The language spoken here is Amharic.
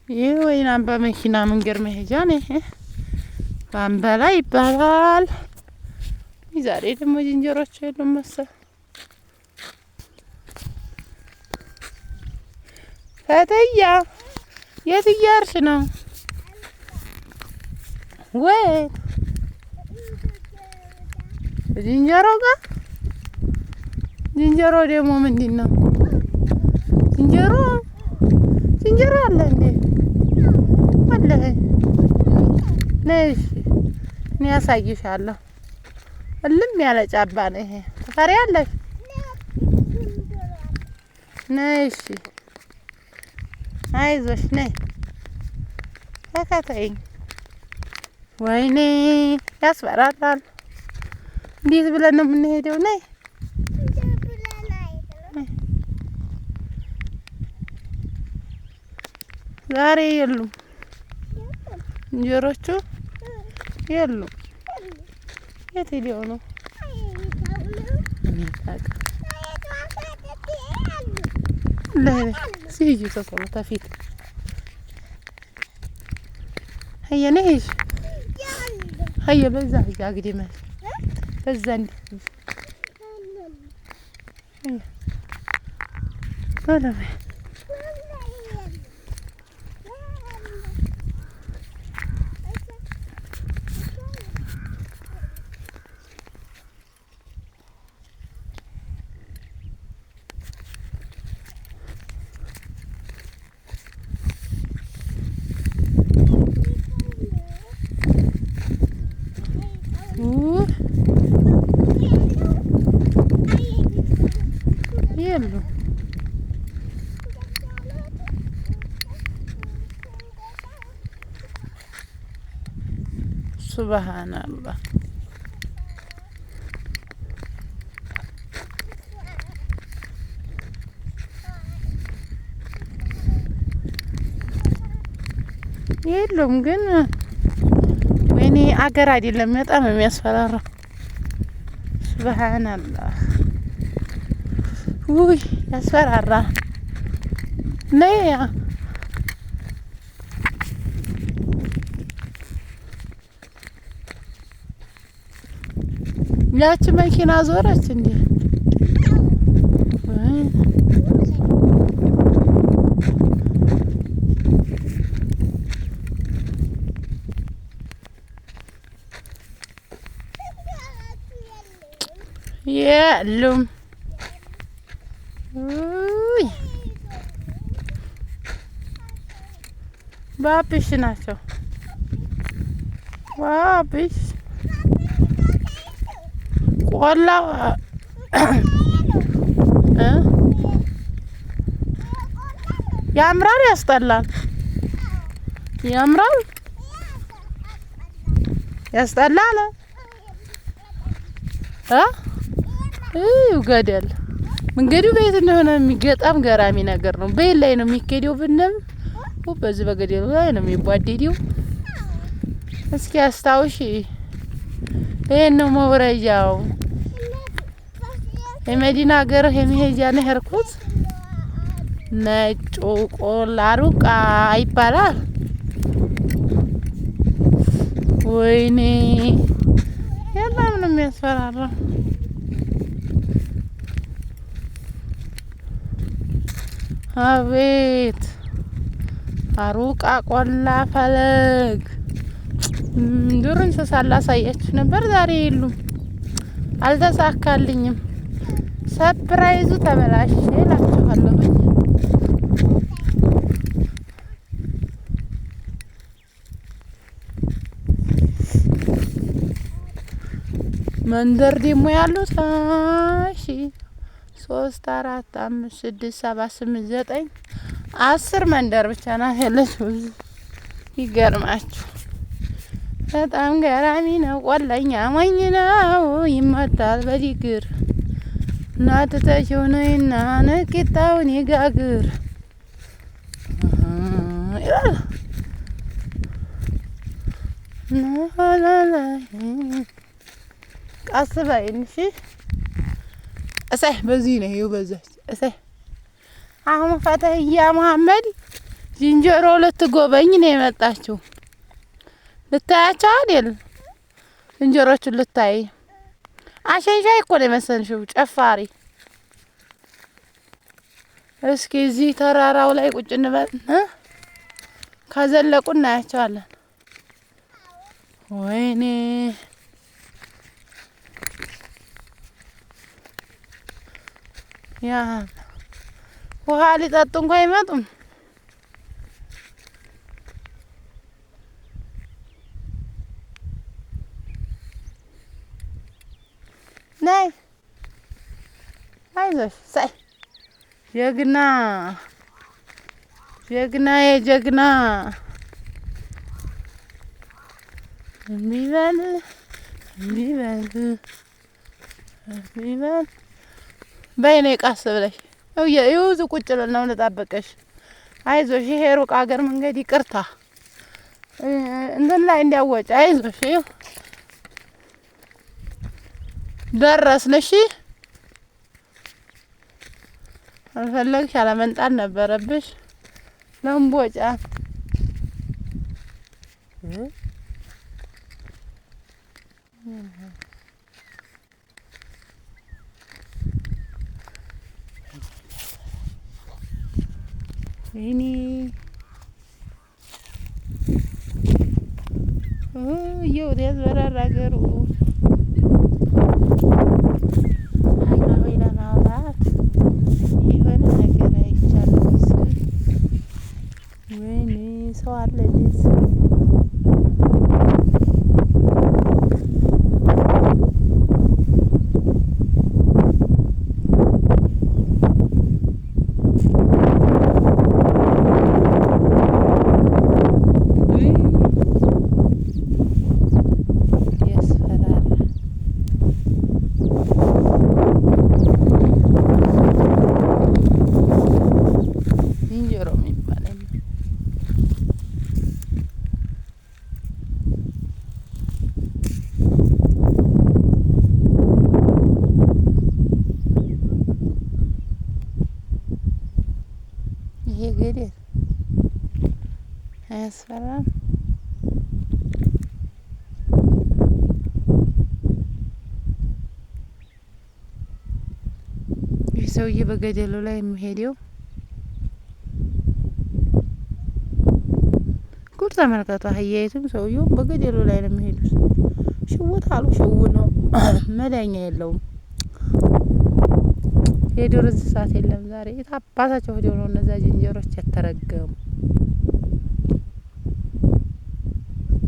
የወይን አምባ መኪና መንገድ መሄጃ ነው ይሄ። ባምበላ ይባላል። ዛሬ ደግሞ ዝንጀሮች የሉም መሰል። ፈተያ የት እያርሽ ነው? ወይ ዝንጀሮ ጋር ዝንጀሮ ደግሞ ምንድን ነው? ዝንጀሮ አለ እንዴ? አለ። ነሽ እኔ ያሳይሻለሁ። እልም ያለ ጫባ ነው ይሄ። ትፈሪያለሽ? ነሽ አይዞሽ ነይ ተከተይኝ። ወይኔ ያስፈራራል። እንዴት ብለን ነው የምንሄደው? ነይ ዛሬ የሉም ዝንጀሮቹ የሉም። የት ሄደው ነው? ሲሄጂ ተቆሎ ተፊት هيا نهج هيا بزا يا قديمة بزا هيا ولا يلا سبحان الله የሉም ግን ወይኔ አገር አይደለም በጣም የሚያስፈራራ سبحان الله ውይ ያስፈራራ ነያ ያቺ መኪና ዞረች እንዴ? የሉም ባብሽ ናቸው። ባብሽ ቆላ ያምራል ያስጠላል? ያምራል ያስጠላል? ገደል መንገዱ ቤት እንደሆነ የሚገጣም ገራሚ ነገር ነው። በይ ላይ ነው የሚኬደው ብንም በዚህ በገደሉ ላይ ነው የሚቧደደው። እስኪ አስታውሺ ይሄን ነው መውረጃው። የመዲና ሀገር የሚሄጃ ነው ሄርኩት ነጩ ቆላ ሩቃ ይባላል። ወይኔ የለም ነው የሚያስፈራራ። አቤት አሩቃ ቆላ ፈለግ ዱር እንስሳ ላሳያችሁ ነበር። ዛሬ የሉም፣ አልተሳካልኝም። ሰፕራይዙ ተበላሸ እላችኋለሁ። መንደር ደግሞ ያሉት 3 4 5 6 7 8 9 10 መንደር ብቻ ናት ያለችው። ይገርማችሁ በጣም ገራሚ ነው። ቆለኛ ሞኝ ነው ይመታል በዲግር እናትተሽው ነይና ነቂጣውን ይጋግር ይላል። ቀስ በይን እሺ። እሰይ በዚህ ነው ይኸው በዛች እሰይ። አሁን ፈተህያ መሐመድ ዝንጀሮ ልትጎበኝ ነው የመጣችው። ልታያቸው አይደል? ዝንጀሮቹን ልታይ። አሸንሻይ እኮ ነው የመሰልሽው ጨፋሪ። እስኪ እዚህ ተራራው ላይ ቁጭ እንበል። ከዘለቁ እናያቸዋለን። ወይኔ ያ ውሃ ሊጠጡ እንኳ አይመጡም። ነይ አይዞሽ ሳይ ጀግና ጀግና የጀግና እምቢበል እምቢበል እምቢበል በይ ነይ ቃስ ብለሽ ይውዙ ቁጭ ብለን ነው ልጠብቅሽ። አይዞሽ ይሄ ሩቅ አገር መንገድ ይቅርታ እንትን ላይ እንዲያወጭ አይዞሽ ይኸው ደረስን። እሺ አልፈለግሽ አለመንጣት ነበረብሽ። ለምቦጫ ወይኔ እየወደ ያዝበራራ አገሩ ለማውራት የሆነ ነገር አይቻልም። ወይኔ ሰው አለ ልጅ ይሄ ገደል አያስፈራም? ይህ ሰውዬ በገደሉ ላይ የሚሄደው ጉድ ተመልከቱ። አህያይቱም ሰውዬውም በገደሉ ላይ ነው የሚሄዱት። ሽውት አሉ ሽው ነው፣ መዳኛ የለውም። የዱር እንስሳት የለም ዛሬ። የት አባታቸው ሄደው ነው እነዛ ዝንጀሮች የተረገሙ?